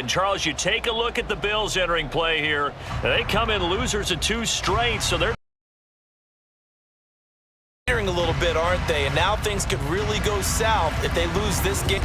And, Charles, you take a look at the Bills entering play here. They come in losers of 2 straight, so they're a little bit, aren't they? And now things could really go south if they lose this game.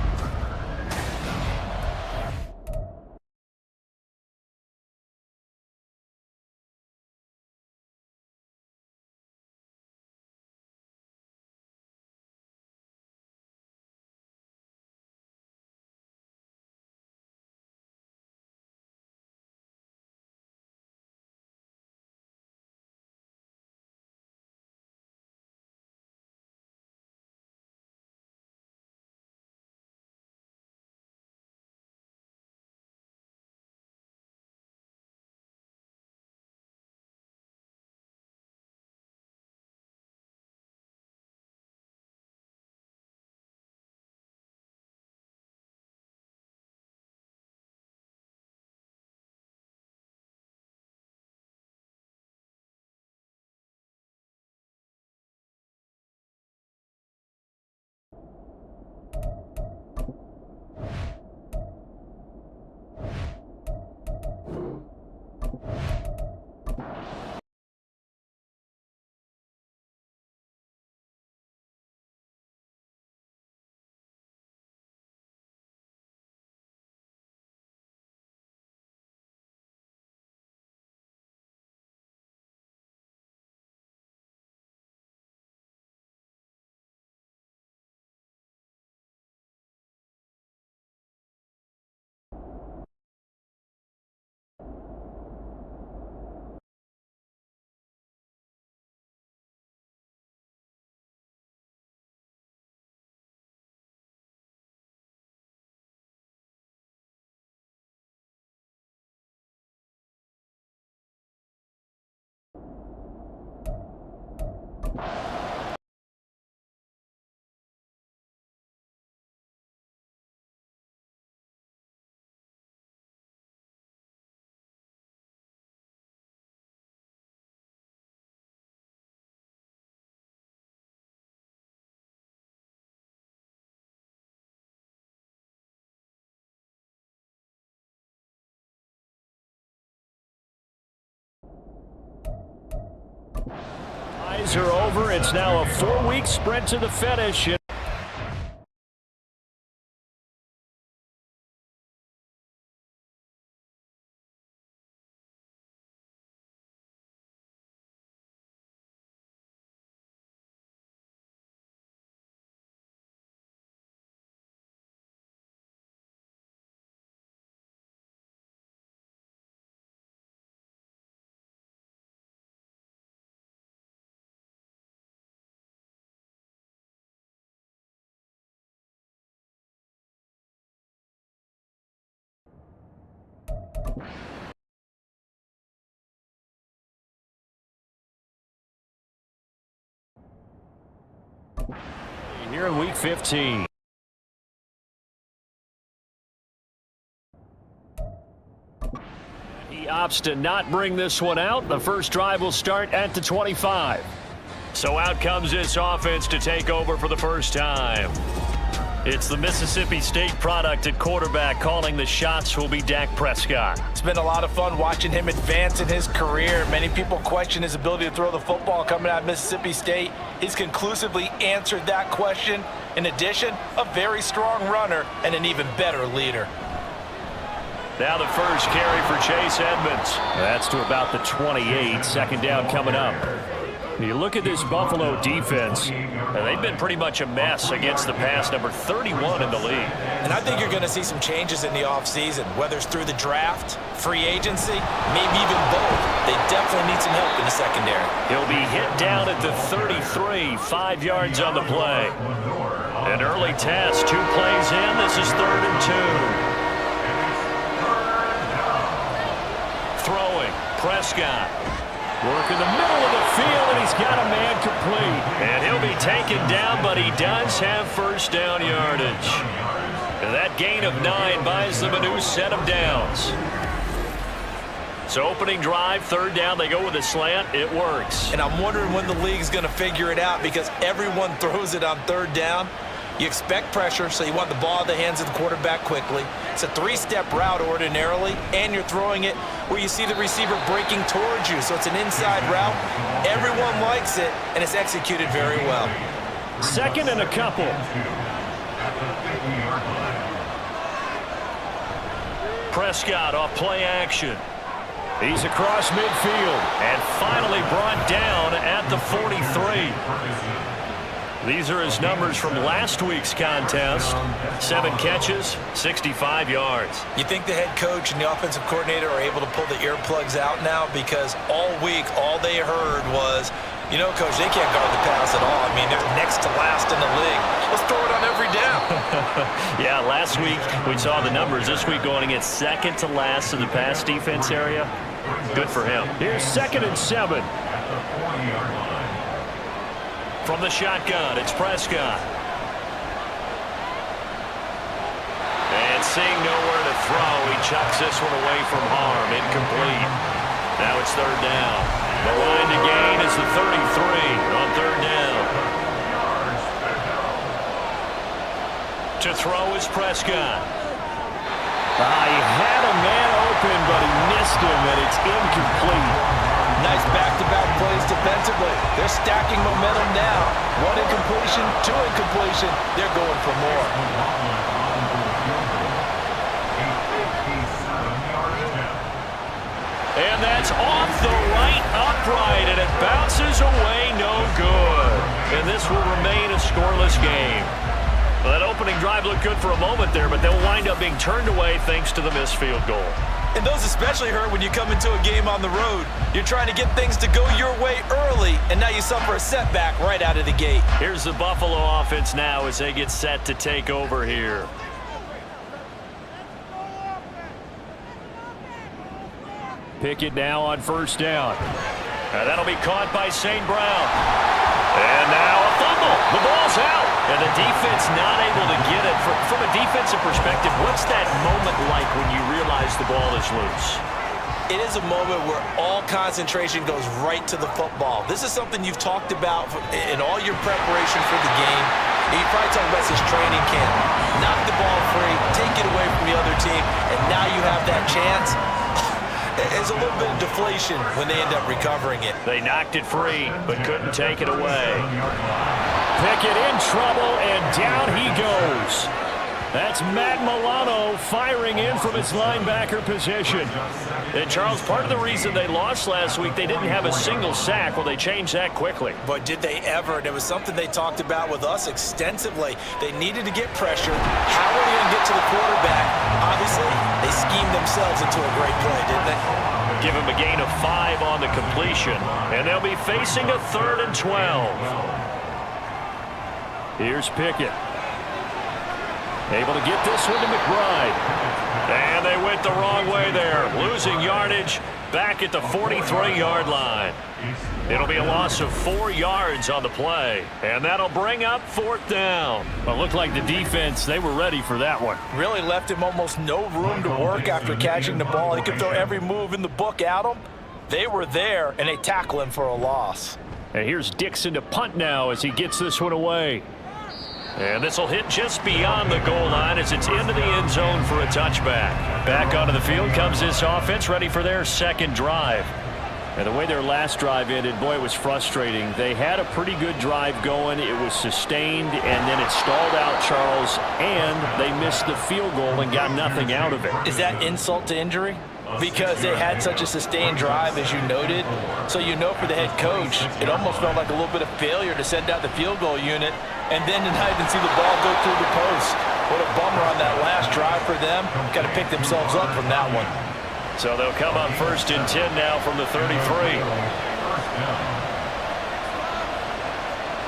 Eyes are over. It's now a 4-week sprint to the finish. Here in week 15. He opts to not bring this one out. The first drive will start at the 25. So out comes this offense to take over for the first time. It's the Mississippi State product at quarterback. Calling the shots will be Dak Prescott. It's been a lot of fun watching him advance in his career. Many people question his ability to throw the football coming out of Mississippi State. He's conclusively answered that question. In addition, a very strong runner and an even better leader. Now the first carry for Chase Edmonds. That's to about the 28. Second down coming up. You look at this Buffalo defense, they've been pretty much a mess against the pass, number 31 in the league. And I think you're going to see some changes in the offseason, whether it's through the draft, free agency, maybe even both. They definitely need some help in the secondary. He'll be hit down at the 33, 5 yards on the play. An early test, 2 plays in. This is 3rd and 2. Throwing, Prescott. Work in the middle of the field, and he's got a man complete. And he'll be taken down, but he does have first down yardage. And that gain of 9 buys them a new set of downs. So opening drive, 3rd down, they go with a slant. It works. And I'm wondering when the league's going to figure it out, because everyone throws it on 3rd down. You expect pressure, so you want the ball in the hands of the quarterback quickly. It's a three-step route ordinarily, and you're throwing it where you see the receiver breaking towards you. So it's an inside route. Everyone likes it, and it's executed very well. Second and a couple. Prescott off play action. He's across midfield and finally brought down at the 43. These are his numbers from last week's contest. 7 catches, 65 yards. You think the head coach and the offensive coordinator are able to pull the earplugs out now? Because all week, all they heard was, you know, Coach, they can't guard the pass at all. I mean, they're next to last in the league. Let's throw it on every down. Yeah, last week we saw the numbers. This week going against second to last in the pass defense area. Good for him. Here's 2nd and 7. From the shotgun, it's Prescott. And seeing nowhere to throw, he chucks this one away from harm. Incomplete. Now it's 3rd down. The line to gain is the 33 on 3rd down. To throw is Prescott. He had a man open, but he missed him, and it's incomplete. Nice back-to-back plays defensively. They're stacking momentum now. 1 incompletion, 2 incompletion. They're going for more. And that's off the right upright, and it bounces away, no good. And this will remain a scoreless game. Well, that opening drive looked good for a moment there, but they'll wind up being turned away thanks to the missed field goal. And those especially hurt when you come into a game on the road. You're trying to get things to go your way early, and now you suffer a setback right out of the gate. Here's the Buffalo offense now as they get set to take over here. Pickett now on 1st down. And that'll be caught by St. Brown. And now a fumble. The ball's out. And the defense not able to get it. From a defensive perspective, what's that moment like when you realize the ball is loose? It is a moment where all concentration goes right to the football. This is something you've talked about in all your preparation for the game. You probably talked about this training camp. Knock the ball free, take it away from the other team, and now you have that chance. There's a little bit of deflation when they end up recovering it. They knocked it free, but couldn't take it away. Pickett in trouble, and down he goes. That's Matt Milano firing in from his linebacker position. And Charles, part of the reason they lost last week, they didn't have a single sack. Well, they changed that quickly. But did they ever? And it was something they talked about with us extensively. They needed to get pressure. How are they going to get to the quarterback? Obviously, they schemed themselves into a great play, didn't they? Give him a gain of 5 on the completion. And they'll be facing a 3rd and 12. Here's Pickett. Able to get this one to McBride. And they went the wrong way there. Losing yardage back at the 43-yard line. It'll be a loss of 4 yards on the play. And that'll bring up 4th down. Well, it looked like the defense, they were ready for that one. Really left him almost no room to work after catching the ball. He could throw every move in the book at him. They were there, and they tackle him for a loss. And here's Dixon to punt now as he gets this one away. And this will hit just beyond the goal line as it's into the end zone for a touchback. Back onto the field comes this offense, ready for their 2nd drive. And the way their last drive ended, boy, it was frustrating. They had a pretty good drive going. It was sustained, and then it stalled out, Charles, and they missed the field goal and got nothing out of it. Is that insult to injury? Because they had such a sustained drive, as you noted. So you know for the head coach, it almost felt like a little bit of failure to send out the field goal unit and then to not even see the ball go through the post. What a bummer on that last drive for them. Got to pick themselves up from that one. So they'll come up 1st and 10 now from the 33.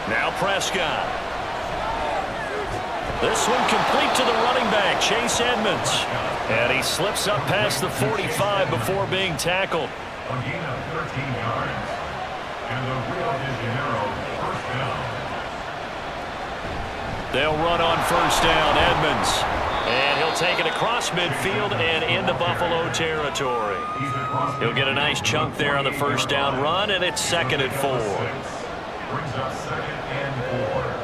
Now Prescott. This one complete to the running back, Chase Edmonds. And he slips up past the 45 before being tackled. A gain of 13 yards. And the Rio de Janeiro 1st down. They'll run on 1st down, Edmonds. And he'll take it across midfield and into Buffalo territory. He'll get a nice chunk there on the 1st down run, and it's 2nd and 4. Brings up 2nd and 4.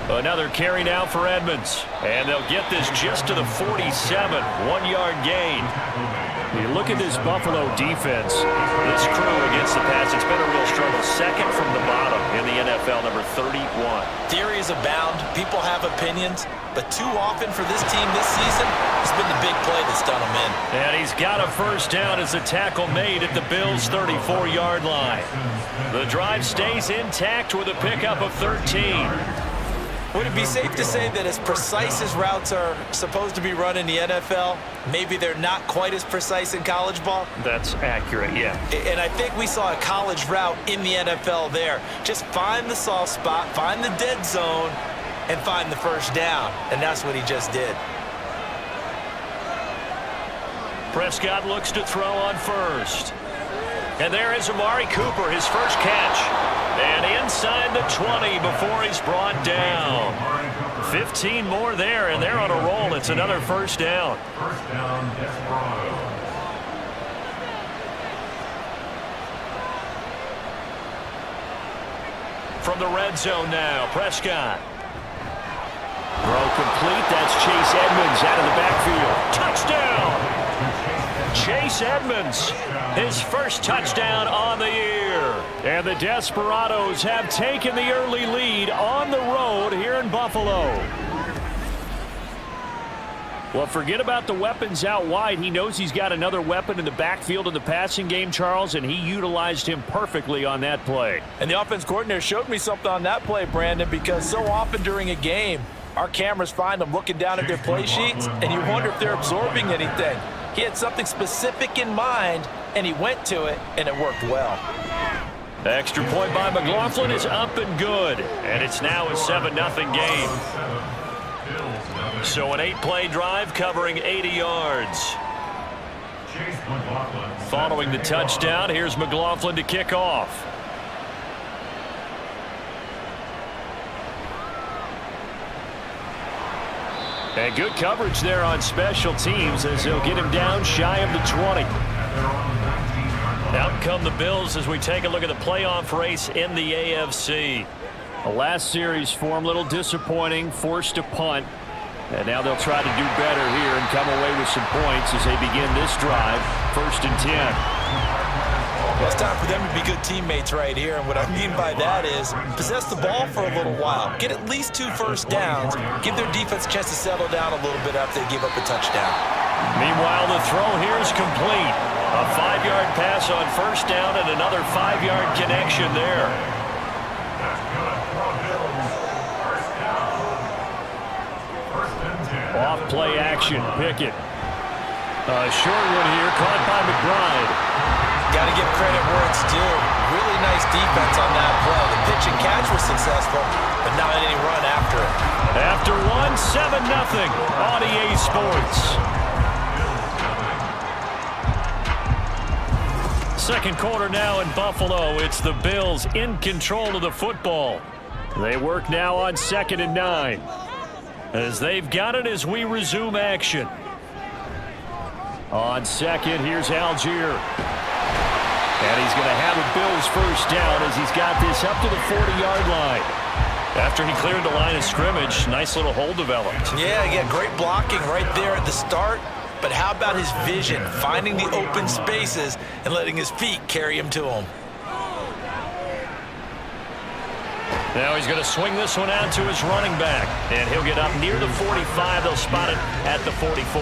Another carry now for Edmonds. And they'll get this just to the 47. 1-yard gain. You look at this Buffalo defense. This crew against the pass, it's been a real struggle. Second from the bottom in the NFL, number 31. Theories abound. People have opinions. But too often for this team this season, it's been the big play that's done them in. And he's got a first down as the tackle made at the Bills' 34-yard line. The drive stays intact with a pickup of 13. Would it be safe to say that as precise as routes are supposed to be run in the NFL, maybe they're not quite as precise in college ball? That's accurate, yeah. And I think we saw a college route in the NFL there. Just find the soft spot, find the dead zone, and find the first down. And that's what he just did. Prescott looks to throw on first. And there is Amari Cooper, his first catch. And inside the 20 before he's brought down. 15 more there, and they're on a roll. It's another first down. First down, Desperados. From the red zone now, Prescott. Throw complete. That's Chase Edmonds out of the backfield. Touchdown! Chase Edmonds, his first touchdown on the year. And the Desperados have taken the early lead on the road here in Buffalo. Well, forget about the weapons out wide. He knows he's got another weapon in the backfield in the passing game, Charles, and he utilized him perfectly on that play. And the offense coordinator showed me something on that play, Brandon, because so often during a game, our cameras find them looking down at their play sheets, and you wonder if they're absorbing anything. He had something specific in mind, and he went to it, and it worked well. The extra point by McLaughlin is up and good, and it's now a 7-0 game. So an 8-play drive covering 80 yards. Following the touchdown, here's McLaughlin to kick off. And good coverage there on special teams as they'll get him down shy of the 20. Out come the Bills as we take a look at the playoff race in the AFC. The last series for him, a little disappointing, forced to punt. And now they'll try to do better here and come away with some points as they begin this drive, 1st and 10. Well, it's time for them to be good teammates right here, and what I mean by that is possess the ball for a little while, get at least 2 first downs, give their defense a chance to settle down a little bit after they give up a touchdown. Meanwhile, the throw here is complete. A 5-yard pass on first down and another 5-yard connection there. Off play action, Pickett. A short one here, caught by McBride. Got to give credit where it's due. Really nice defense on that play. The pitch and catch was successful, but not any run after it. After one, 7-0 on EA Sports. Second quarter now in Buffalo. It's the Bills in control of the football. They work now on 2nd and 9. As they've got it as we resume action. On second, here's Algier. And he's going to have a Bills first down as he's got this up to the 40-yard line. After he cleared the line of scrimmage, nice little hole developed. Yeah, great blocking right there at the start. But how about his vision, finding the open spaces and letting his feet carry him to him? Now he's going to swing this one out to his running back. And he'll get up near the 45. They'll spot it at the 44.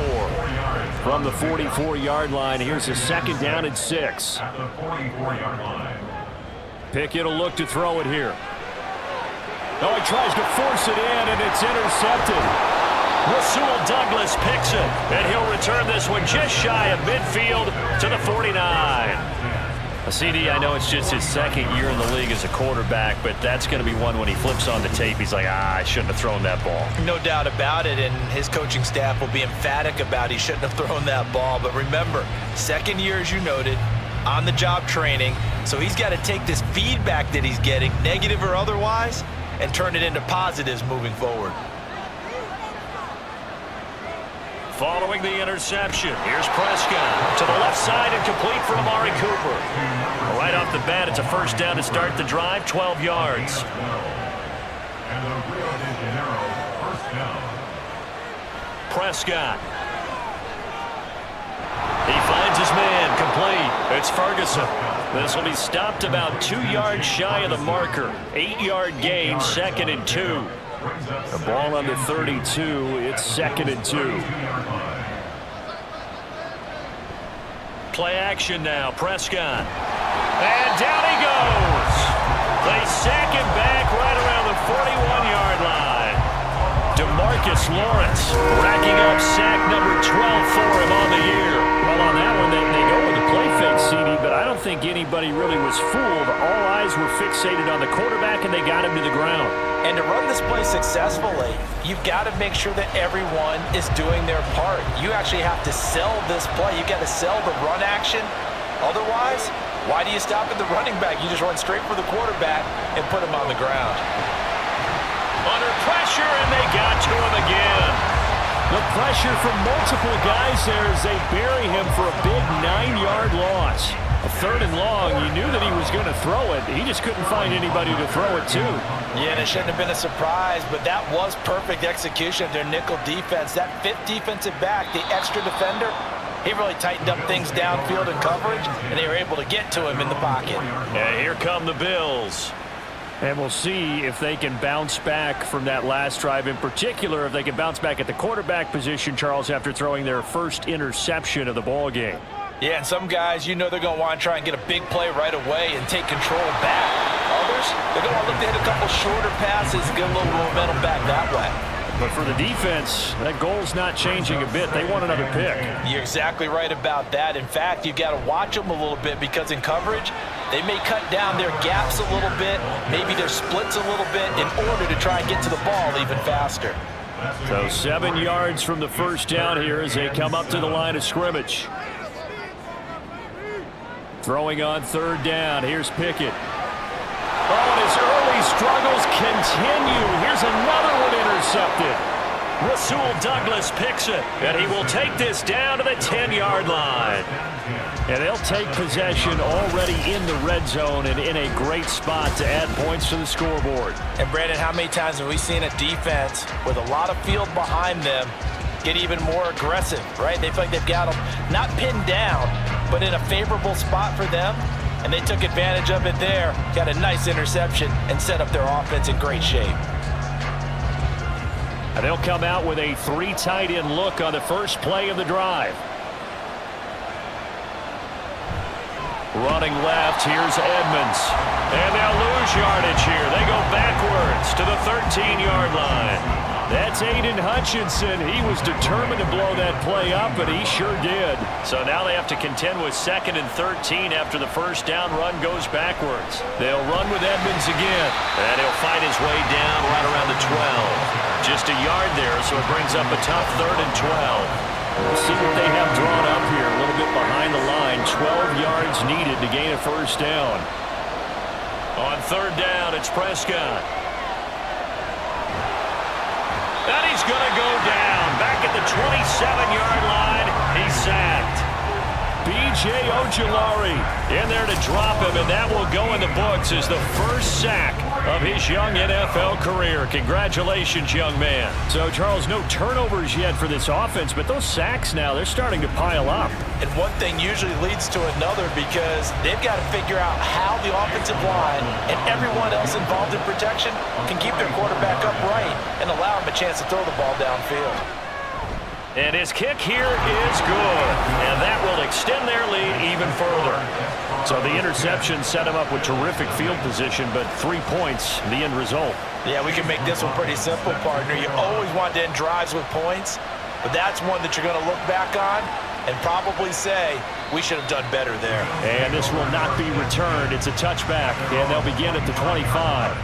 From the 44-yard line, here's a 2nd down and 6. At the 44-yard line. Pickett will look to throw it here. Oh, he tries to force it in, and it's intercepted. Rasul Douglas picks it, and he'll return this one just shy of midfield to the 49. CD, I know it's just his 2nd year in the league as a quarterback, but that's going to be one when he flips on the tape. He's like, I shouldn't have thrown that ball. No doubt about it, and his coaching staff will be emphatic about he shouldn't have thrown that ball. But remember, 2nd year, as you noted, on-the-job training, so he's got to take this feedback that he's getting, negative or otherwise, and turn it into positives moving forward. Following the interception, here's Prescott to the left side and complete for Amari Cooper. Right off the bat, it's a first down to start the drive, 12 yards. And the Rio de Janeiro down. Prescott. He finds his man, complete. It's Ferguson. This will be stopped about 2 yards shy of the marker. 8-yard gain, 2nd and 2. The ball under 32, it's 2nd and 2. Play action now, Prescott. And down he goes. They sack him back right around the 41-yard line. DeMarcus Lawrence racking up sack number 12 for him on the year. Well, on that one, they go with the play fake, CD, but I don't think anybody really was fooled. All eyes were fixated on the quarterback, and they got him to the ground. And to run this play successfully, you've got to make sure that everyone is doing their part. You actually have to sell this play. You've got to sell the run action. Otherwise, why do you stop at the running back? You just run straight for the quarterback and put him on the ground. Under pressure, and they got to him again. The pressure from multiple guys there as they bury him for a big 9-yard loss. A 3rd and long, you knew that he was going to throw it. He just couldn't find anybody to throw it to. Yeah, and it shouldn't have been a surprise, but that was perfect execution of their nickel defense. That 5th defensive back, the extra defender, he really tightened up things downfield in coverage, and they were able to get to him in the pocket. And here come the Bills. And we'll see if they can bounce back from that last drive, in particular if they can bounce back at the quarterback position, Charles, after throwing their first interception of the ball game. Yeah, and some guys, you know they're going to want to try and get a big play right away and take control back. Others, they're going to look to hit a couple shorter passes and get a little momentum back that way. But for the defense, that goal's not changing a bit. They want another pick. You're exactly right about that. In fact, you've got to watch them a little bit because in coverage, they may cut down their gaps a little bit, maybe their splits a little bit in order to try and get to the ball even faster. So 7 yards from the first down here as they come up to the line of scrimmage. Throwing on 3rd down. Here's Pickett. Oh, and his early struggles continue. Here's another one intercepted. Rasul Douglas picks it, and he will take this down to the 10-yard line. And they'll take possession already in the red zone and in a great spot to add points to the scoreboard. And, Brandon, how many times have we seen a defense with a lot of field behind them get even more aggressive, right? They feel like they've got them not pinned down, but in a favorable spot for them, and they took advantage of it there, got a nice interception, and set up their offense in great shape. And they'll come out with a 3 tight end look on the first play of the drive. Running left, here's Edmonds. And they'll lose yardage here. They go backwards to the 13-yard line. That's Aiden Hutchinson. He was determined to blow that play up, and he sure did. So now they have to contend with 2nd and 13 after the first down run goes backwards. They'll run with Edmonds again. And he'll fight his way down right around the 12. Just a yard there, so it brings up a tough 3rd and 12. We'll see what they have drawn up here. A little bit behind the line. 12 yards needed to gain a first down. On 3rd down, it's Prescott. And he's going to go down. Back at the 27-yard line, he's sacked. B.J. Ojulari in there to drop him, and that will go in the books as the first sack of his young NFL career. Congratulations, young man. So, Charles, no turnovers yet for this offense, but those sacks now, they're starting to pile up. And one thing usually leads to another because they've got to figure out how the offensive line and everyone else involved in protection can keep their quarterback upright and allow him a chance to throw the ball downfield. And his kick here is good, and that will extend their lead even further. So the interception set him up with terrific field position, but 3 points, the end result. Yeah, we can make this one pretty simple, partner. You always want to end drives with points, but that's one that you're going to look back on and probably say, we should have done better there. And this will not be returned. It's a touchback, and they'll begin at the 25.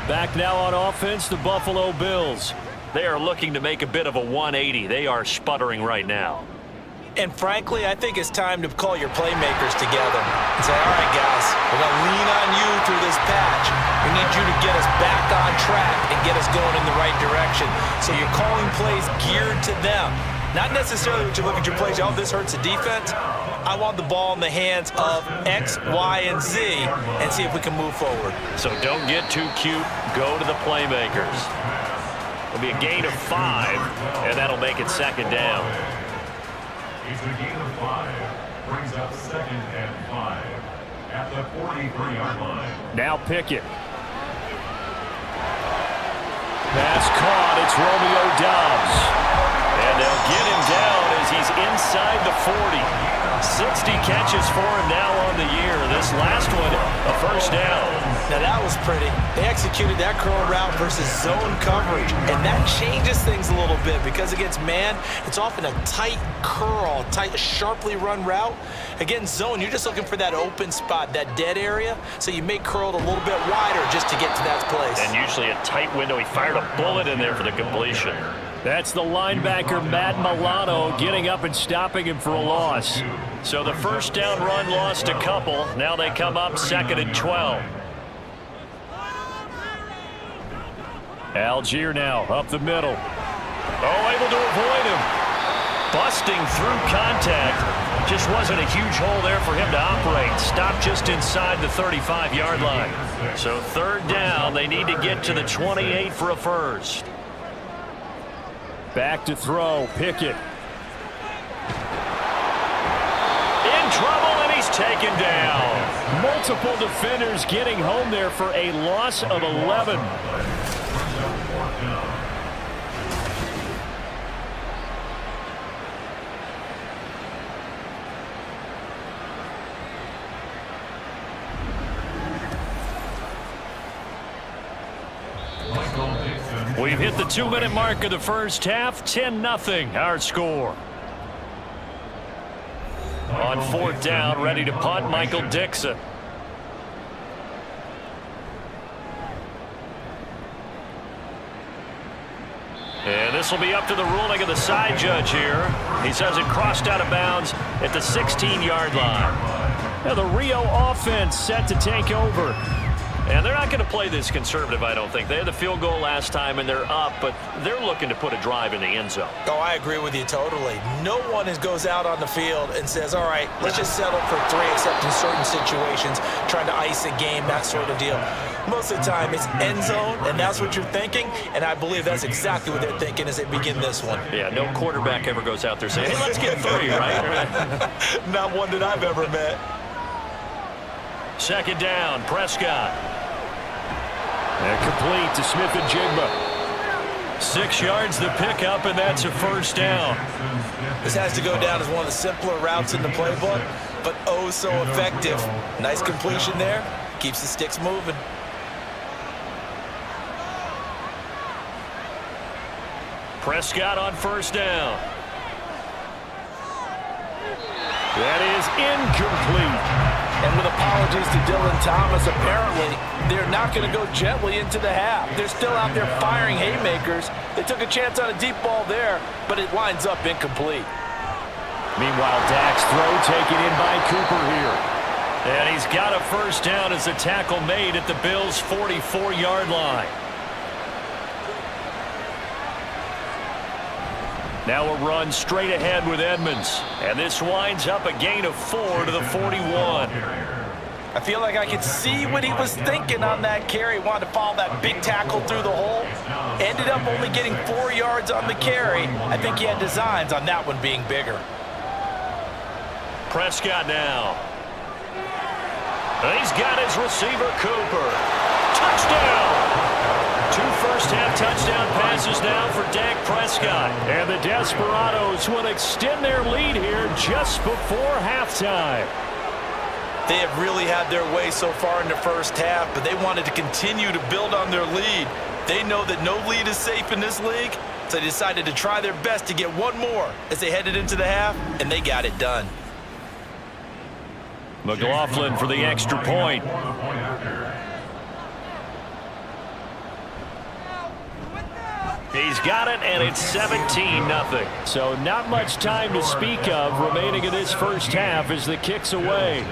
Back now on offense, the Buffalo Bills. They are looking to make a bit of a 180. They are sputtering right now. And frankly, I think it's time to call your playmakers together and say, all right, guys, we're going to lean on you through this patch. We need you to get us back on track and get us going in the right direction. So you're calling plays geared to them. Not necessarily what you look at your plays, oh, this hurts the defense. I want the ball in the hands of X, Y, and Z and see if we can move forward. So don't get too cute. Go to the playmakers. It'll be a gain of 5, and that'll make it second down. It's a gain of 5. Brings up 2nd and 5 at the 43-yard line. Now Pickett. Pass caught. It's Romeo Doubs. And they'll get him down as he's inside the 40. 60 catches for him now on the year. This last one, a first down. Now that was pretty. They executed that curl route versus zone coverage, and that changes things a little bit because against man, it's often a tight curl, tight, sharply run route. Against zone, you're just looking for that open spot, that dead area, so you may curl it a little bit wider just to get to that place. And usually a tight window. He fired a bullet in there for the completion. That's the linebacker, Matt Milano, getting up and stopping him for a loss. So the first down run lost a couple. Now they come up 2nd and 12. Algier now up the middle. Oh, able to avoid him. Busting through contact. Just wasn't a huge hole there for him to operate. Stopped just inside the 35-yard line. So 3rd down. They need to get to the 28 for a first. Back to throw. Pickett. In trouble, and he's taken down. Multiple defenders getting home there for a loss of 11. We've hit the 2-minute mark of the first half. 10-0 our score. On 4th down, ready to punt, Michael Dixon. And this will be up to the ruling of the side judge here. He says it crossed out of bounds at the 16-yard line. Now the Rio offense set to take over. And they're not going to play this conservative, I don't think. They had the field goal last time, and they're up, but they're looking to put a drive in the end zone. Oh, I agree with you totally. No one goes out on the field and says, all right, let's just settle for 3, except in certain situations, trying to ice a game, that sort of deal. Most of the time, it's end zone, and that's what you're thinking, and I believe that's exactly what they're thinking as they begin this one. Yeah, no quarterback ever goes out there saying, hey, let's get 3, right? Not one that I've ever met. 2nd down, Prescott. And complete to Smith and Jigba. 6 yards the pickup, and that's a first down. This has to go down as one of the simpler routes in the playbook, but oh so effective. Nice completion there. Keeps the sticks moving. Prescott on first down. That is incomplete. And with apologies to Dylan Thomas, apparently they're not going to go gently into the half. They're still out there firing haymakers. They took a chance on a deep ball there, but it winds up incomplete. Meanwhile, Dak's throw taken in by Cooper here. And he's got a first down as the tackle made at the Bills' 44-yard line. Now a run straight ahead with Edmonds. And this winds up a gain of 4 to the 41. I feel like I could see what he was thinking on that carry. Wanted to follow that big tackle through the hole. Ended up only getting 4 yards on the carry. I think he had designs on that one being bigger. Prescott now. He's got his receiver, Cooper. Touchdown! 2 first-half touchdown passes now for Dak Prescott. And the Desperados will extend their lead here just before halftime. They have really had their way so far in the first half, but they wanted to continue to build on their lead. They know that no lead is safe in this league, so they decided to try their best to get one more as they headed into the half, and they got it done. McLaughlin for the extra point. He's got it, and it's 17-0. So not much time to speak of remaining in this first half as the kick's away.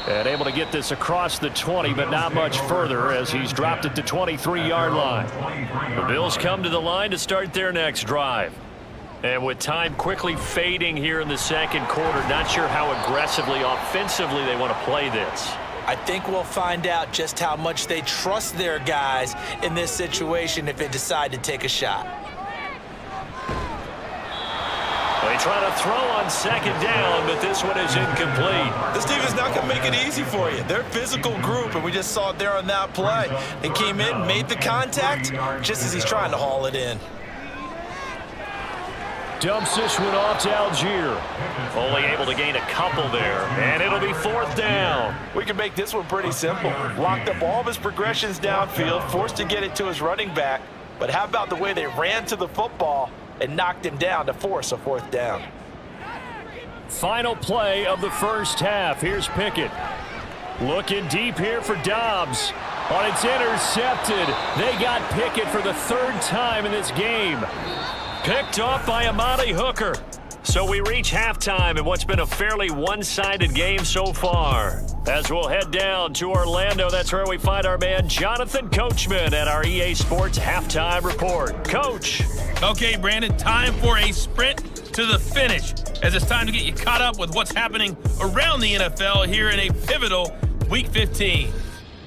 And able to get this across the 20, but not much further as he's dropped it to 23-yard line. The Bills come to the line to start their next drive. And with time quickly fading here in the second quarter, not sure how aggressively, offensively they want to play this. I think we'll find out just how much they trust their guys in this situation if they decide to take a shot. They try to throw on second down, but this one is incomplete. This defense is not going to make it easy for you. They're a physical group, and we just saw it there on that play. They came in, made the contact, just as he's trying to haul it in. Dumps this one off to Algier. Only able to gain a couple there, and it'll be fourth down. We can make this one pretty simple. Locked up all of his progressions downfield, forced to get it to his running back. But how about the way they ran to the football and knocked him down to force a fourth down? Final play of the first half. Here's Pickett. Looking deep here for Dobbs. But it's intercepted. They got Pickett for the third time in this game. Picked off by Amani Hooker. So we reach halftime in what's been a fairly one-sided game so far. As we'll head down to Orlando, that's where we find our man Jonathan Coachman at our EA Sports Halftime Report. Coach. Okay, Brandon, time for a sprint to the finish, as it's time to get you caught up with what's happening around the NFL here in a pivotal Week 15.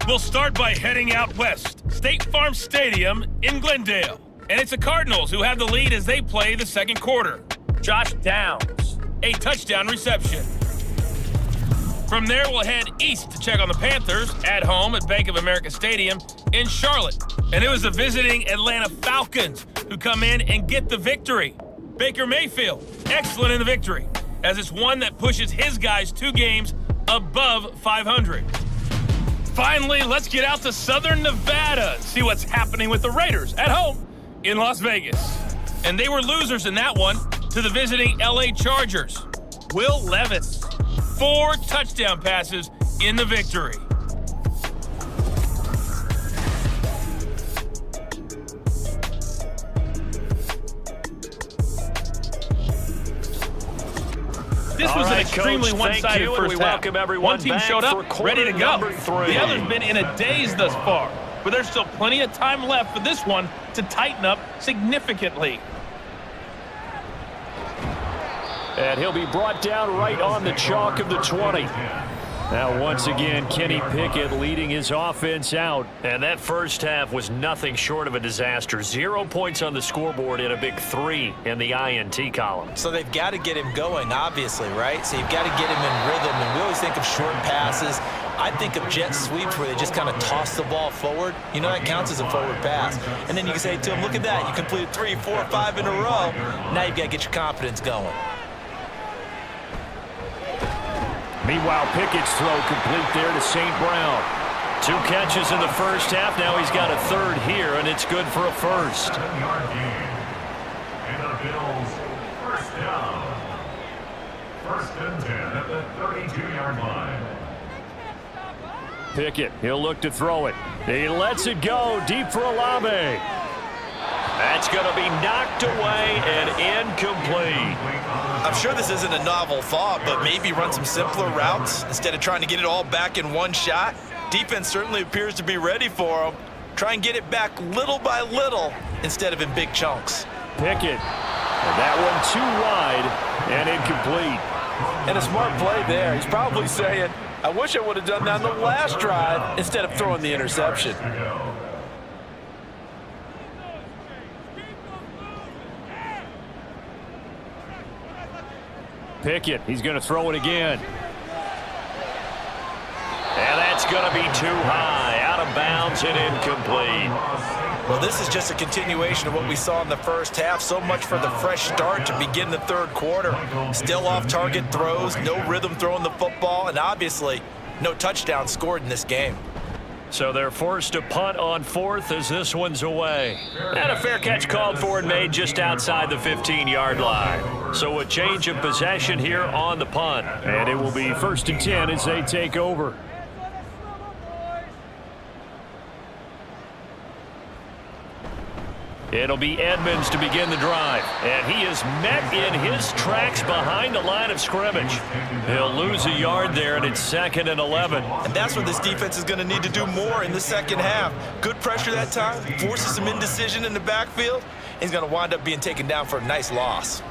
We'll start by heading out west, State Farm Stadium in Glendale. And it's the Cardinals who have the lead as they play the second quarter. Josh Downs, a touchdown reception. From there, we'll head east to check on the Panthers at home at Bank of America Stadium in Charlotte. And it was the visiting Atlanta Falcons who come in and get the victory. Baker Mayfield, excellent in the victory, as it's one that pushes his guys 2 games above 500. Finally, let's get out to Southern Nevada and see what's happening with the Raiders at home in Las Vegas. And they were losers in that one to the visiting LA Chargers. Will Levis, 4 touchdown passes in the victory. This was an extremely one-sided first half. One team showed up, ready to go. The other's been in a daze thus far, but there's still plenty of time left for this one to tighten up significantly. And he'll be brought down right on the chalk of the 20. Now, once again, Kenny Pickett leading his offense out. And that first half was nothing short of a disaster. 0 points on the scoreboard and a big 3 in the INT column. So they've got to get him going, obviously, right? So you've got to get him in rhythm. And we always think of short passes. I think of jet sweeps where they just kind of toss the ball forward. You know, that counts as a forward pass. And then you can say to him, look at that. You completed 3, 4, 5 in a row. Now you've got to get your confidence going. Meanwhile, Pickett's throw complete there to St. Brown. 2 catches in the first half. Now he's got a third here, and it's good for a first. 7-yard gain. And the Bills first down. 1st and 10 at the 32-yard line. Pickett, he'll look to throw it. He lets it go deep for Olave. That's going to be knocked away and incomplete. I'm sure this isn't a novel thought, but maybe run some simpler routes instead of trying to get it all back in one shot. Defense certainly appears to be ready for him. Try and get it back little by little instead of in big chunks. Pickett, and that one too wide and incomplete. And a smart play there. He's probably saying, I wish I would have done that on the last drive instead of throwing the interception. Pickett, he's going to throw it again. And that's going to be too high, out of bounds and incomplete. Well, this is just a continuation of what we saw in the first half. So much for the fresh start to begin the third quarter. Still off-target throws, no rhythm throwing the football, and obviously no touchdown scored in this game. So they're forced to punt on 4th as this one's away. And a fair catch called for and made just outside the 15-yard line. So a change of possession here on the punt. And it will be 1st and 10 as they take over. It'll be Edmonds to begin the drive. And he is met in his tracks behind the line of scrimmage. He'll lose a yard there, and it's 2nd and 11. And that's what this defense is going to need to do more in the second half. Good pressure that time, forces some indecision in the backfield. He's going to wind up being taken down for a nice loss.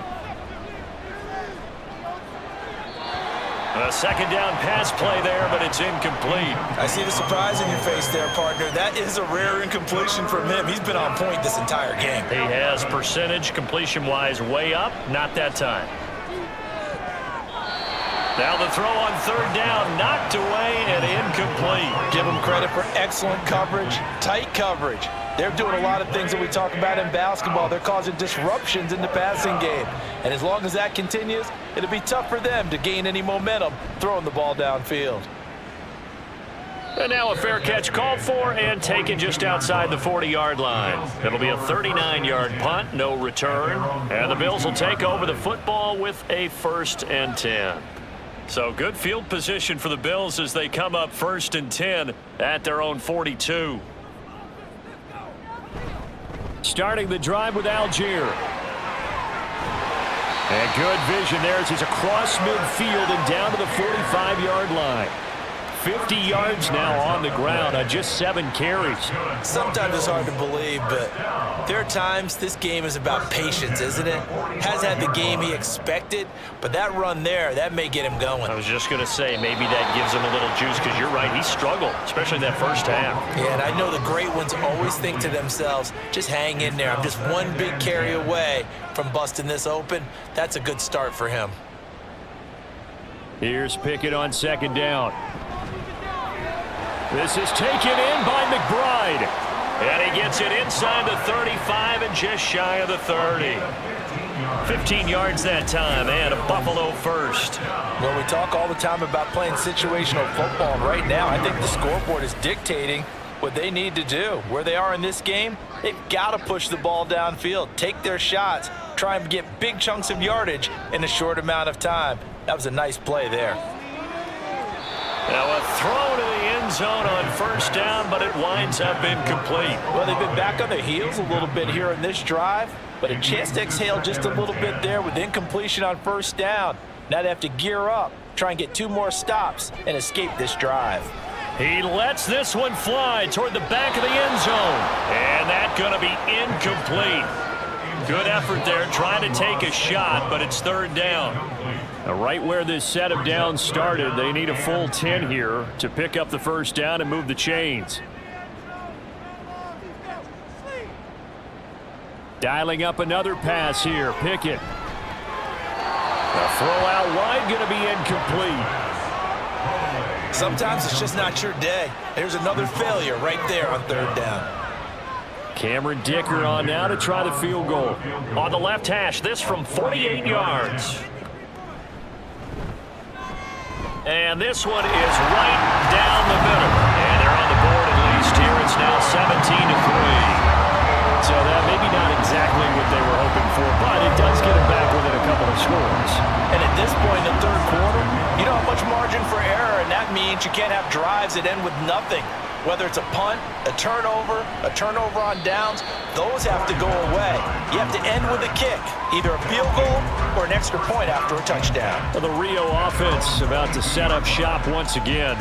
A second down pass play there, but it's incomplete. I see the surprise in your face there, partner. That is a rare incompletion from him. He's been on point this entire game. He has percentage completion-wise way up, not that time. Now the throw on third down, knocked away and incomplete. Give him credit for excellent coverage, tight coverage. They're doing a lot of things that we talk about in basketball. They're causing disruptions in the passing game. And as long as that continues, it'll be tough for them to gain any momentum throwing the ball downfield. And now a fair catch called for and taken just outside the 40-yard line. It'll be a 39-yard punt, no return. And the Bills will take over the football with a 1st and 10. So good field position for the Bills as they come up 1st and 10 at their own 42. Starting the drive with Algier. And good vision there as he's across midfield and down to the 45-yard line. 50 yards now on the ground on just 7 carries. Sometimes it's hard to believe, but there are times this game is about patience, isn't it? Has had the game he expected, but that run there, that may get him going. I was just going to say, maybe that gives him a little juice because you're right, he struggled, especially in that first half. Yeah, and I know the great ones always think to themselves, just hang in there. I'm just one big carry away from busting this open. That's a good start for him. Here's Pickett on 2nd down. This is taken in by McBride. And he gets it inside the 35 and just shy of the 30. 15 yards that time and a Buffalo first. Well, we talk all the time about playing situational football. Right now, I think the scoreboard is dictating what they need to do. Where they are in this game, they've got to push the ball downfield, take their shots, try and get big chunks of yardage in a short amount of time. That was a nice play there. Now a throw to the end zone on 1st down, but it winds up incomplete. Well, they've been back on their heels a little bit here in this drive, but a chance to exhale just a little bit there with incompletion on 1st down. Now they have to gear up, try and get 2 more stops, and escape this drive. He lets this one fly toward the back of the end zone. And that's going to be incomplete. Good effort there, trying to take a shot, but it's 3rd down. Now, right where this set of downs started, they need a full 10 here to pick up the 1st down and move the chains. Dialing up another pass here, Pickett. The throw out wide, going to be incomplete. Sometimes it's just not your day. There's another failure right there on 3rd down. Cameron Dicker on now to try the field goal. On the left hash, this from 48 yards. And this one is right down the middle. And they're on the board at least here. It's now 17-3. So that maybe not exactly what they were hoping for, but it does get them back within a couple of scores. And at this point in the 3rd quarter, you don't have much margin for error, and that means you can't have drives that end with nothing. Whether it's a punt, a turnover on downs, those have to go away. You have to end with a kick, either a field goal or an extra point after a touchdown. Well, the Rio offense about to set up shop once again.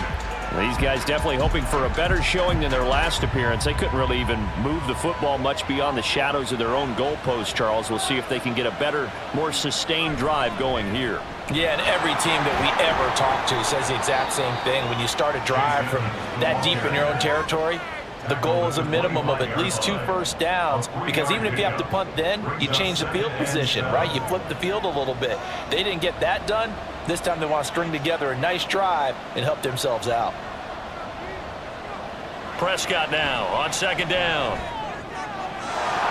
These guys definitely hoping for a better showing than their last appearance. They couldn't really even move the football much beyond the shadows of their own goalpost, Charles. We'll see if they can get a better, more sustained drive going here. Yeah, and every team that we ever talk to says the exact same thing. When you start a drive from that deep in your own territory, the goal is a minimum of at least 2 first downs, because even if you have to punt then, you change the field position, right? You flip the field a little bit. They didn't get that done. This time they want to string together a nice drive and help themselves out. Prescott now on 2nd down.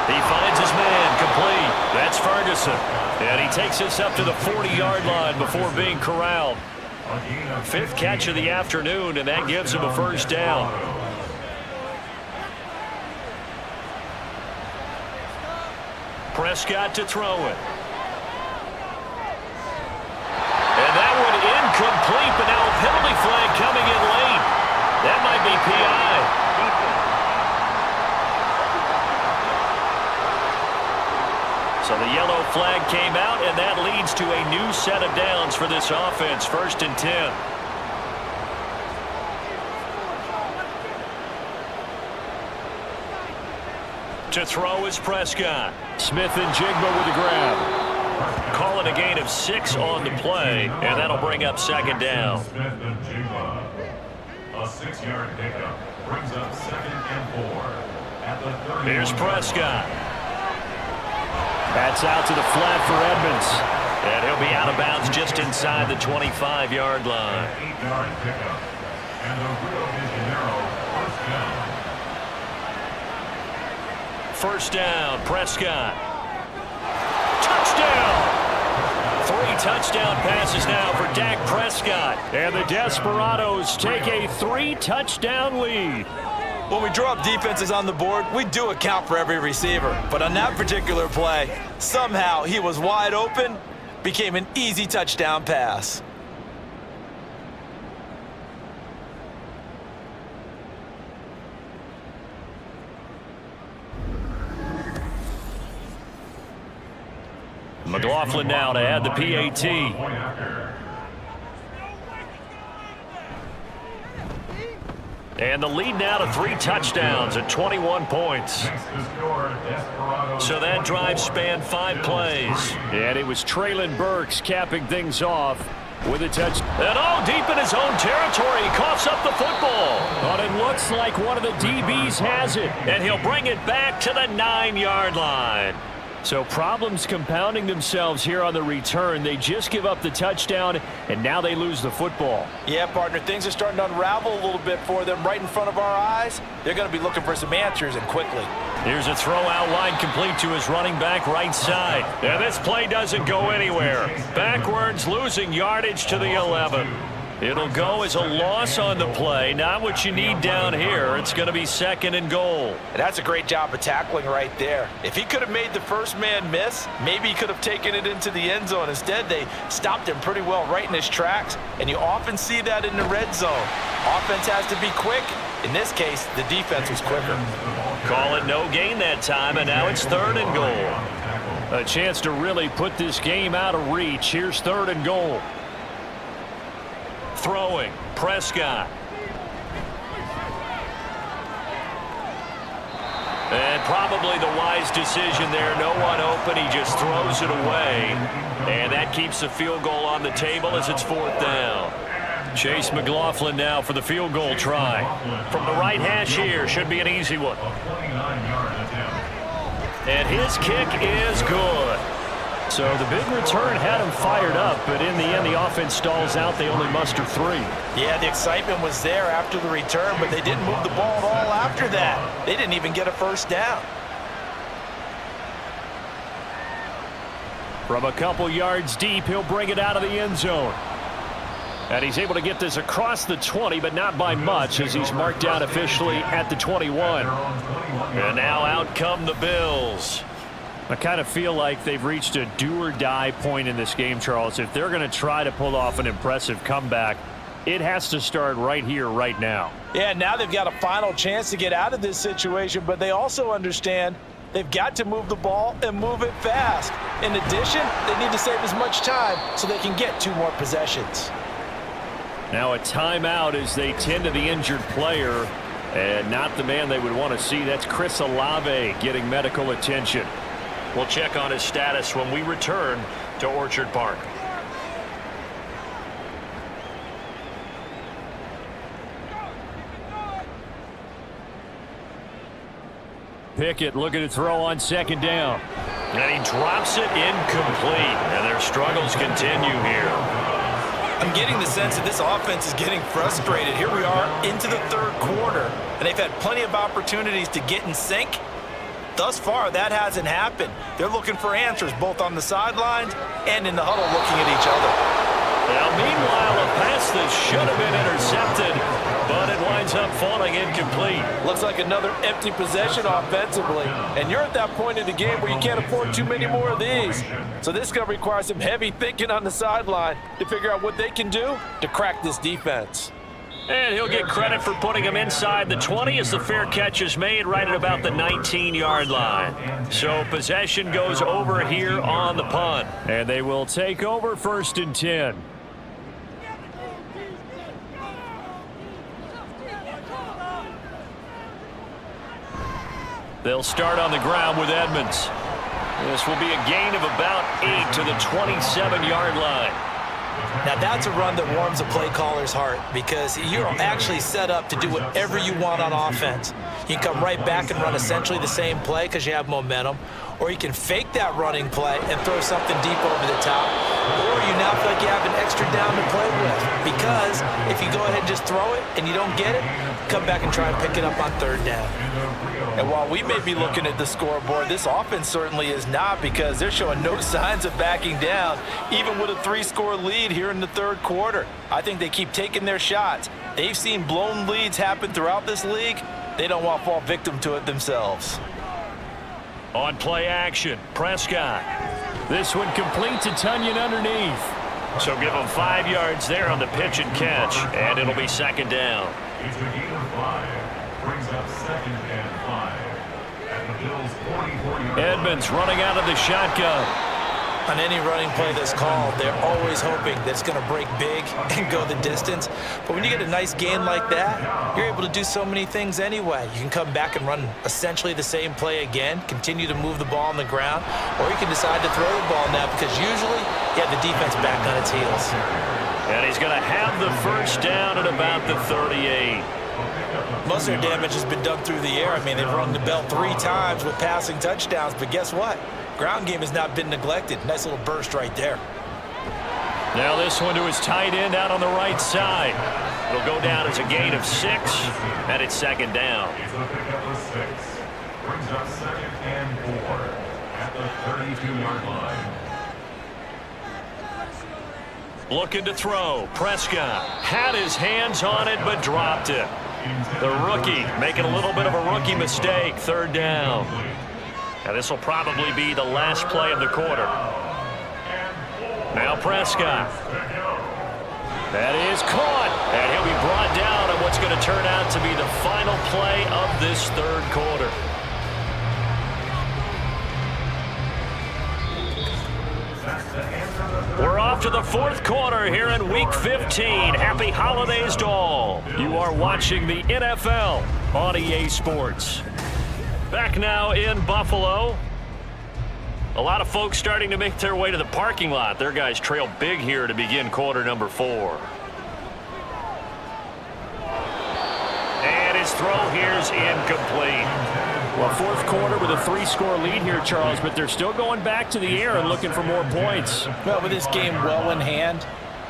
He finds his man complete. That's Ferguson. And he takes this up to the 40-yard line before being corralled. 5th catch of the afternoon, and that gives him a 1st down. Prescott to throw it. And that one incomplete, but now a penalty flag coming in late. That might be PI. So the yellow flag came out, and that leads to a new set of downs for this offense. 1st and 10. To throw is Prescott. Smith and Jigba with the grab. Call it a gain of 6 on the play, and that'll bring up second down. A 6-yard pickup brings up 2nd and 4 at the 31. Here's Prescott. That's out to the flat for Edmonds. And he'll be out of bounds just inside the 25-yard line. 8-yard pickup. And the Rio de Janeiro first down. First down, Prescott. Touchdown! 3 touchdown passes now for Dak Prescott. And the Desperados take a 3-touchdown lead. When we draw up defenses on the board, we do account for every receiver. But on that particular play, somehow he was wide open, became an easy touchdown pass. McLaughlin now to add the PAT. And the lead now to 3 touchdowns at 21 points. So that drive spanned 5 plays. And it was Traylon Burks capping things off with a touch. And all deep in his own territory, he coughs up the football. But it looks like one of the DBs has it. And he'll bring it back to the 9-yard line. So problems compounding themselves here on the return. They just give up the touchdown, and now they lose the football. Yeah, partner, things are starting to unravel a little bit for them right in front of our eyes. They're going to be looking for some answers, and quickly. Here's a throw out wide complete to his running back right side. And this play doesn't go anywhere. Backwards, losing yardage to the 11. It'll go as a loss on the play. Not what you need down here. It's going to be 2nd and goal. And that's a great job of tackling right there. If he could have made the first man miss, maybe he could have taken it into the end zone. Instead, they stopped him pretty well right in his tracks. And you often see that in the red zone. Offense has to be quick. In this case, the defense was quicker. Call it no gain that time, and now it's 3rd and goal. A chance to really put this game out of reach. Here's 3rd and goal. Throwing, Prescott. And probably the wise decision there. No one open. He just throws it away. And that keeps the field goal on the table as it's 4th down. Chase McLaughlin now for the field goal try. From the right hash here. Should be an easy one. And his kick is good. So the big return had him fired up, but in the end, the offense stalls out. They only muster 3. Yeah, the excitement was there after the return, but they didn't move the ball at all after that. They didn't even get a first down. From a couple yards deep, he'll bring it out of the end zone. And he's able to get this across the 20, but not by much, as he's marked down officially at the 21. And now out come the Bills. I kind of feel like they've reached a do-or-die point in this game, Charles. If they're going to try to pull off an impressive comeback, it has to start right here, right now. Yeah, now they've got a final chance to get out of this situation, but they also understand they've got to move the ball and move it fast. In addition, they need to save as much time so they can get 2 more possessions. Now a timeout as they tend to the injured player, and not the man they would want to see. That's Chris Olave getting medical attention. We'll check on his status when we return to Orchard Park. Pickett looking to throw on 2nd down. And he drops it incomplete. And their struggles continue here. I'm getting the sense that this offense is getting frustrated. Here we are into the 3rd quarter, and they've had plenty of opportunities to get in sync. Thus far, that hasn't happened. They're looking for answers both on the sidelines and in the huddle looking at each other. Now, meanwhile, a pass that should have been intercepted, but it winds up falling incomplete. Looks like another empty possession offensively, and you're at that point in the game where you can't afford too many more of these. So this is going to require some heavy thinking on the sideline to figure out what they can do to crack this defense. And he'll get credit for putting him inside the 20 as the fair catch is made right at about the 19-yard line. So possession goes over here on the punt. And they will take over 1st and 10. They'll start on the ground with Edmonds. This will be a gain of about 8 to the 27-yard line. Now that's a run that warms a play caller's heart because you're actually set up to do whatever you want on offense. You can come right back and run essentially the same play because you have momentum, or you can fake that running play and throw something deep over the top, or you now feel like you have an extra down to play with because if you go ahead and just throw it and you don't get it, come back and try and pick it up on third down. And while we may be looking at the scoreboard, this offense certainly is not because they're showing no signs of backing down, even with a 3-score lead here in the third quarter. I think they keep taking their shots. They've seen blown leads happen throughout this league. They don't want to fall victim to it themselves. On play action, Prescott. This one complete to Tunyon underneath. So give him 5 yards there on the pitch and catch, and it'll be second down. It's a gain of 5. Brings up 2nd and 5. At the Bills' 44-yard line. Edmonds running out of the shotgun. On any running play that's called, they're always hoping that it's going to break big and go the distance. But when you get a nice gain like that, you're able to do so many things anyway. You can come back and run essentially the same play again, continue to move the ball on the ground, or you can decide to throw the ball now because usually you have the defense back on its heels. And he's going to have the first down at about the 38. Most of their damage has been done through the air. I mean, they've rung the bell 3 times with passing touchdowns, but guess what? Ground game has not been neglected. Nice little burst right there. Now this one to his tight end out on the right side. It'll go down as a gain of 6, and it's second down. It's a pickup of 6. Brings up 2nd and 4 at the 32-yard line. Looking to throw. Prescott had his hands on it, but dropped it. The rookie making a little bit of a rookie mistake. Third down. Now this will probably be the last play of the quarter. Now Prescott. That is caught. And he'll be brought down on what's going to turn out to be the final play of this third quarter. We're off to the fourth quarter here in Week 15. Happy holidays to all. You are watching the NFL on EA Sports. Back now in Buffalo. A lot of folks starting to make their way to the parking lot. Their guys trail big here to begin quarter number 4. And his throw here's incomplete. Well, fourth quarter with a 3-score lead here, Charles, but they're still going back to the air and looking for more points. Well, with this game well in hand,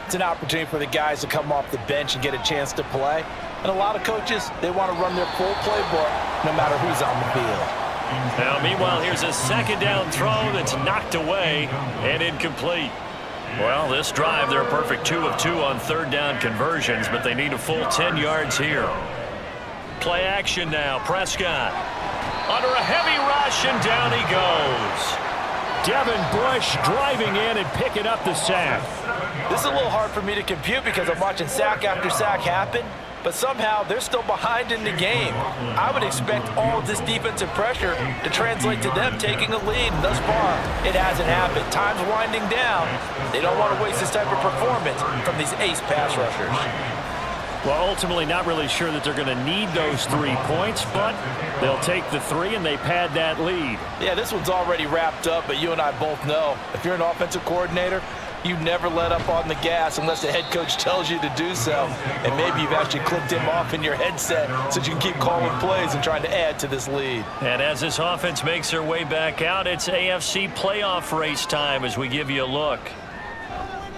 it's an opportunity for the guys to come off the bench and get a chance to play. And a lot of coaches, they want to run their full playbook no matter who's on the field. Now, meanwhile, here's a second down throw that's knocked away and incomplete. Well, this drive, they're a perfect 2 of 2 on third down conversions, but they need a full 10 yards here. Play action now. Prescott under a heavy rush, and down he goes. Devin Bush driving in and picking up the sack. This is a little hard for me to compute because I'm watching sack after sack happen, but somehow they're still behind in the game. I would expect all of this defensive pressure to translate to them taking a lead. And thus far, it hasn't happened. Time's winding down. They don't want to waste this type of performance from these ace pass rushers. Well, ultimately not really sure that they're going to need those 3 points, but they'll take the 3 and they pad that lead. Yeah, this one's already wrapped up, but you and I both know if you're an offensive coordinator, you never let up on the gas unless the head coach tells you to do so. And maybe you've actually clicked him off in your headset so you can keep calling plays and trying to add to this lead. And as this offense makes their way back out, it's AFC playoff race time as we give you a look.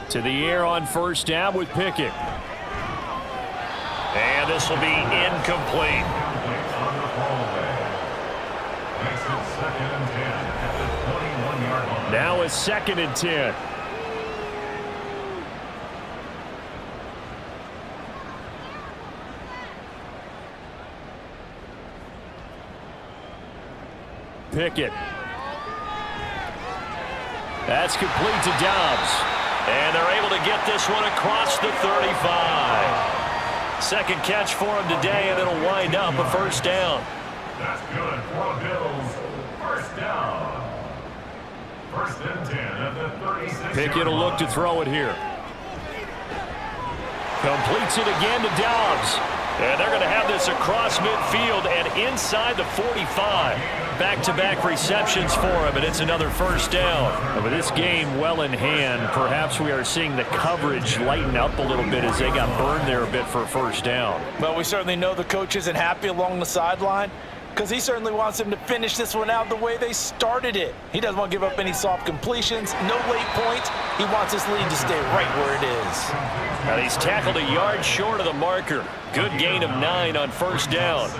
To the air on first down with Pickett. And this will be incomplete. Now it's 2nd and 10. Pickett. That's complete to Dobbs. And they're able to get this one across the 35. Second catch for him today, and it'll wind up a first down. That's good for the Bills. First down. 1st and 10 at the 36. Pickett will look to throw it here. Completes it again to Dobbs. And they're going to have this across midfield and inside the 45. Back-to-back receptions for him, and it's another first down. And with this game well in hand, perhaps we are seeing the coverage lighten up a little bit as they got burned there a bit for a first down. Well, we certainly know the coach isn't happy along the sideline because he certainly wants them to finish this one out the way they started it. He doesn't want to give up any soft completions, no late points. He wants his lead to stay right where it is. And he's tackled a yard short of the marker. Good gain of 9 on first down.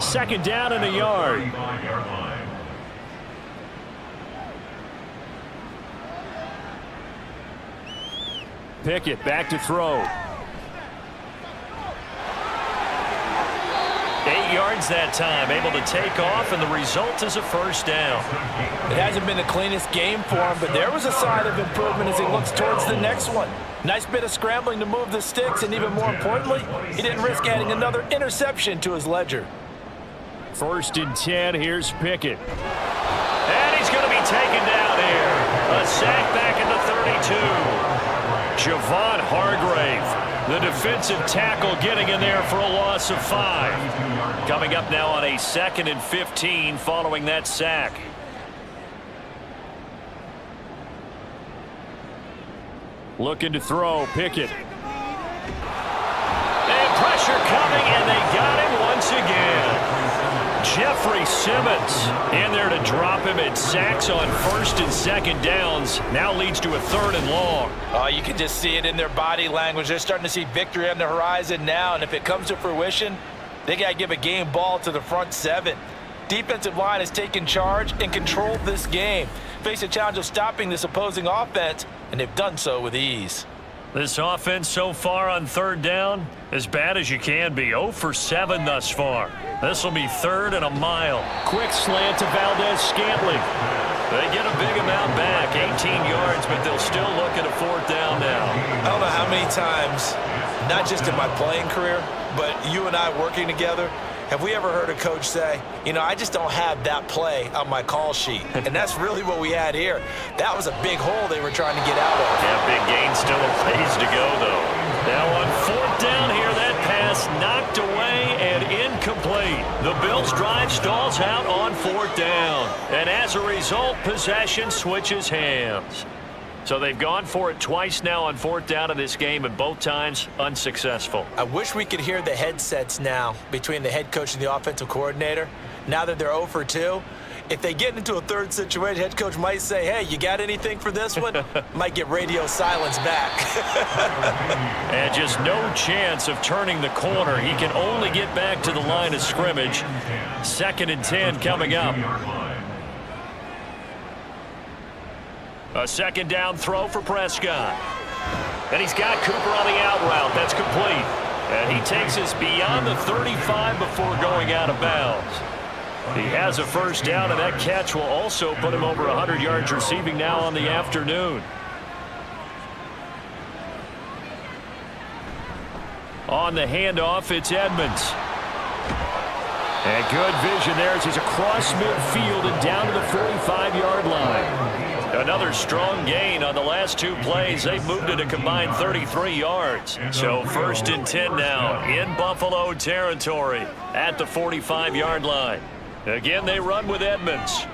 Second down and a yard. Pickett back to throw. 8 yards that time, able to take off, and the result is a first down. It hasn't been the cleanest game for him, but there was a sign of improvement as he looks towards the next one. Nice bit of scrambling to move the sticks, and even more importantly, he didn't risk adding another interception to his ledger. First and 10, here's Pickett. And he's going to be taken down here. A sack back at the 32. Javon Hargrave, the defensive tackle, getting in there for a loss of 5. Coming up now on a 2nd and 15 following that sack. Looking to throw, Pickett. And pressure coming, and they got him once again. Jeffrey Simmons in there to drop him at sacks on 1st and 2nd downs. Now leads to a 3rd and long. You can just see it in their body language. They're starting to see victory on the horizon now, and if it comes to fruition, they got to give a game ball to the front 7. Defensive line has taken charge and controlled this game. Face a challenge of stopping this opposing offense, and they've done so with ease. This offense so far on 3rd down, as bad as you can be. 0 for 7 thus far. This will be 3rd and a mile. Quick slant to Valdez-Scantling. They get a big amount back, 18 yards, but they'll still look at a 4th down now. I don't know how many times, not just in my playing career, but you and I working together, have we ever heard a coach say, you know, I just don't have that play on my call sheet? And that's really what we had here. That was a big hole they were trying to get out of. Yeah, big gain, still a ways to go, though. Now on 4th down here, that pass knocked away and incomplete. The Bills' drive stalls out on 4th down. And as a result, possession switches hands. So they've gone for it twice now on 4th down in this game, and both times unsuccessful. I wish we could hear the headsets now between the head coach and the offensive coordinator. Now that they're 0 for 2, if they get into a 3rd situation, head coach might say, hey, you got anything for this one? Might get radio silence back. And just no chance of turning the corner. He can only get back to the line of scrimmage. 2nd and 10 coming up. A 2nd down throw for Prescott. And he's got Cooper on the out route. That's complete. And he takes us beyond the 35 before going out of bounds. He has a first down, and that catch will also put him over 100 yards receiving now on the afternoon. On the handoff, it's Edmonds. And good vision there as he's across midfield and down to the 45-yard line. Another strong gain on the last 2 plays. They've moved it a combined 33 yards. So 1st and 10 now in Buffalo territory at the 45-yard line. Again, they run with Edmonds.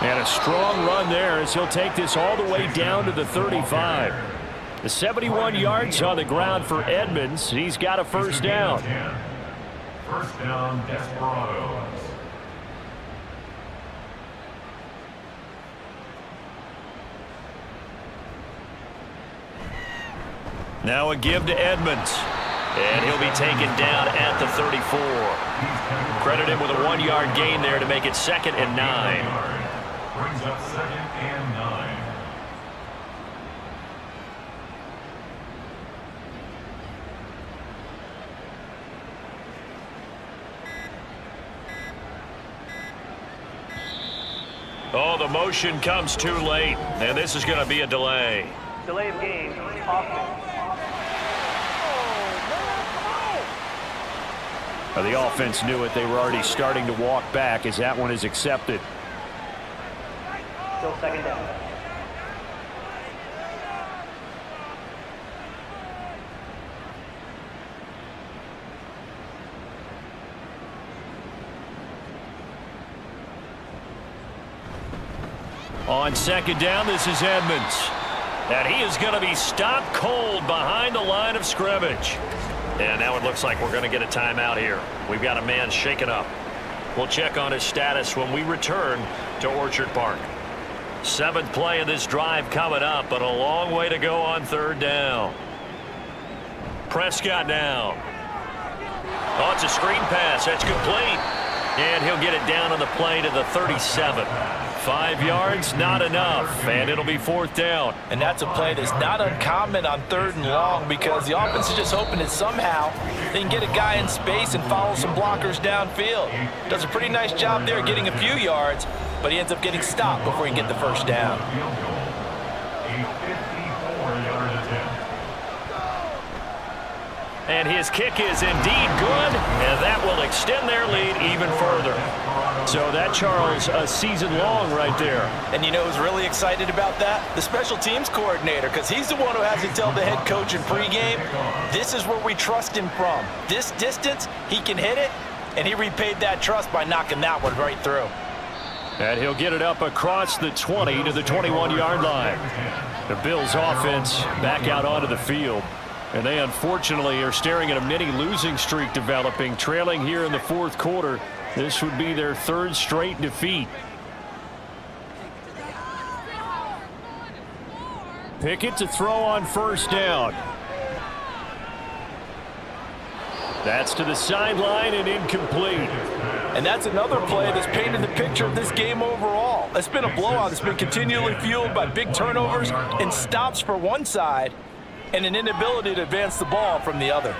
And a strong run there as he'll take this all the way down to the 35. The 71 yards on the ground for Edmonds. He's got a first down. First down, Desperados. Now a give to Edmonds. And he'll be taken down at the 34. Credit him with a 1-yard gain there to make it 2nd and 9. Brings up 2nd and 9. Oh, the motion comes too late, and this is going to be a delay. Delay of game, offense. The offense knew it. They were already starting to walk back as that one is accepted. Still 2nd down. On second down, this is Edmonds. And he is going to be stopped cold behind the line of scrimmage. And now it looks like we're going to get a timeout here. We've got a man shaken up. We'll check on his status when we return to Orchard Park. 7th play of this drive coming up, but a long way to go on 3rd down. Prescott now. Oh, it's a screen pass. That's complete. And he'll get it down on the play to the 37. 5 yards, not enough, and it'll be 4th down. And that's a play that's not uncommon on 3rd and long because the offense is just hoping that somehow they can get a guy in space and follow some blockers downfield. Does a pretty nice job there getting a few yards, but he ends up getting stopped before he can get the 1st down. A 54-yard attempt. And his kick is indeed good, and that will extend their lead even further. So that, Charles, a season long right there. And you know who's really excited about that? The special teams coordinator, because he's the one who has to tell the head coach in pregame, this is where we trust him from. This distance, he can hit it, and he repaid that trust by knocking that one right through. And he'll get it up across the 20 to the 21-yard line. The Bills offense back out onto the field. And they unfortunately are staring at a mini losing streak developing, trailing here in the 4th quarter. This would be their 3rd straight defeat. Pickett to throw on 1st down. That's to the sideline and incomplete. And that's another play that's painted the picture of this game overall. It's been a blowout. It's been continually fueled by big turnovers and stops for one side and an inability to advance the ball from the other.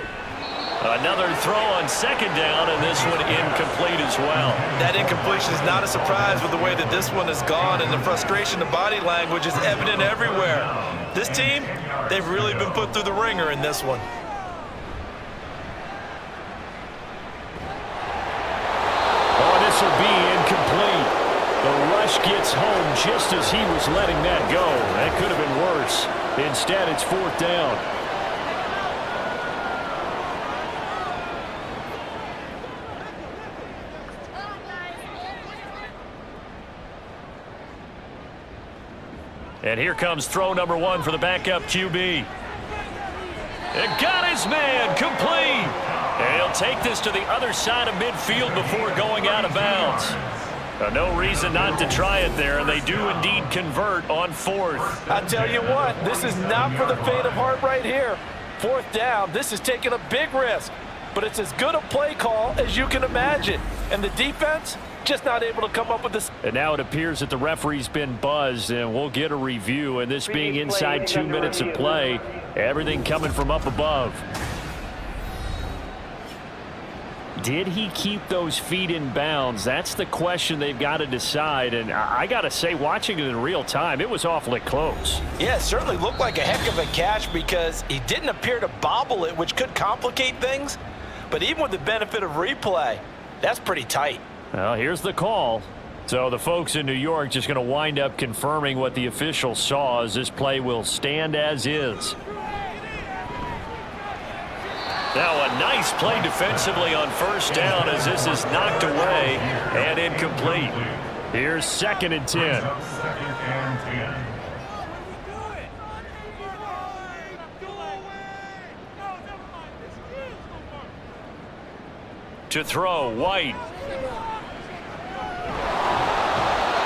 Another throw on 2nd down, and this one incomplete as well. That incompletion is not a surprise with the way that this one has gone, and the frustration, the body language is evident everywhere. This team, they've really been put through the ringer in this one. Oh, this will be incomplete. The rush gets home just as he was letting that go. That could have been worse. Instead, it's 4th down. And here comes throw number 1 for the backup QB. It got his man complete. And he'll take this to the other side of midfield before going out of bounds. No reason not to try it there, and they do indeed convert on 4th. I tell you what, this is not for the faint of heart right here. 4th down, this is taking a big risk, but it's as good a play call as you can imagine. And the defense, just not able to come up with this. And now it appears that the referee's been buzzed, and we'll get a review. And this being inside 2 minutes of play, everything coming from up above. Did he keep those feet in bounds? That's the question they've got to decide. And I got to say, watching it in real time, it was awfully close. Yeah, it certainly looked like a heck of a catch because he didn't appear to bobble it, which could complicate things. But even with the benefit of replay, that's pretty tight. Well, here's the call. So the folks in New York just going to wind up confirming what the official saw, as this play will stand as is. Now a nice play defensively on 1st down as this is knocked away and incomplete. Here's 2nd and 10. 2nd and 10. To throw, White.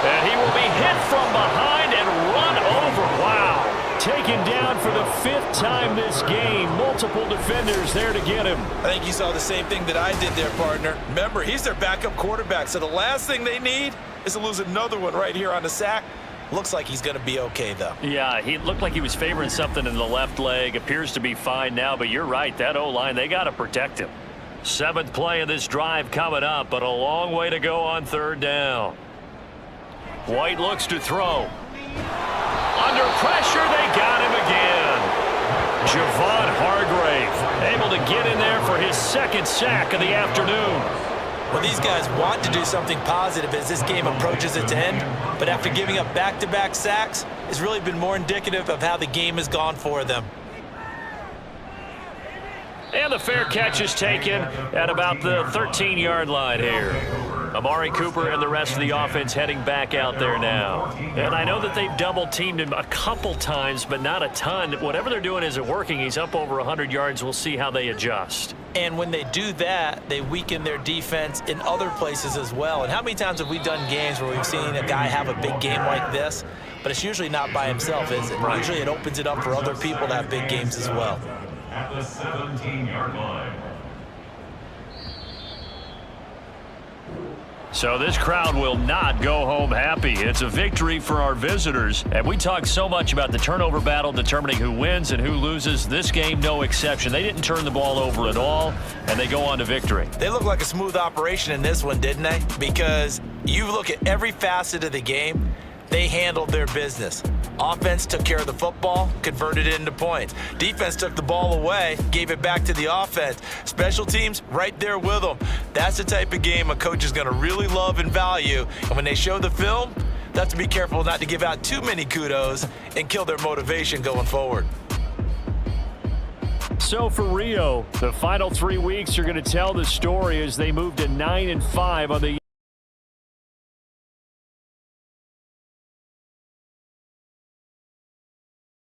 And he will be hit from behind and run over. Wow. Taken down for the 5th time this game. Multiple defenders there to get him. I think you saw the same thing that I did there, partner. Remember, he's their backup quarterback, so the last thing they need is to lose another one right here on the sack. Looks like he's going to be okay, though. Yeah, he looked like he was favoring something in the left leg. Appears to be fine now, but you're right. That O-line, they got to protect him. 7th play of this drive coming up, but a long way to go on 3rd down. White looks to throw. Under pressure, they got him again. Javon Hargrave able to get in there for his 2nd sack of the afternoon. Well, these guys want to do something positive as this game approaches its end, but after giving up back-to-back sacks, it's really been more indicative of how the game has gone for them. And the fair catch is taken at about the 13-yard line here. Amari Cooper and the rest of the offense heading back out there now. And I know that they've double-teamed him a couple times, but not a ton. Whatever they're doing isn't working. He's up over 100 yards. We'll see how they adjust. And when they do that, they weaken their defense in other places as well. And how many times have we done games where we've seen a guy have a big game like this, but it's usually not by himself, is it? Right. Usually it opens it up for other people to have big games as well. At the 17-yard line. So this crowd will not go home happy. It's a victory for our visitors. And we talked so much about the turnover battle determining who wins and who loses. This game, no exception. They didn't turn the ball over at all, and they go on to victory. They look like a smooth operation in this one, didn't they? Because you look at every facet of the game, they handled their business. Offense took care of the football, converted it into points. Defense took the ball away, gave it back to the offense. Special teams, right there with them. That's the type of game a coach is going to really love and value. And when they show the film, they have to be careful not to give out too many kudos and kill their motivation going forward. So for Rio, the final 3 weeks are going to tell the story as they move to 9-5 on the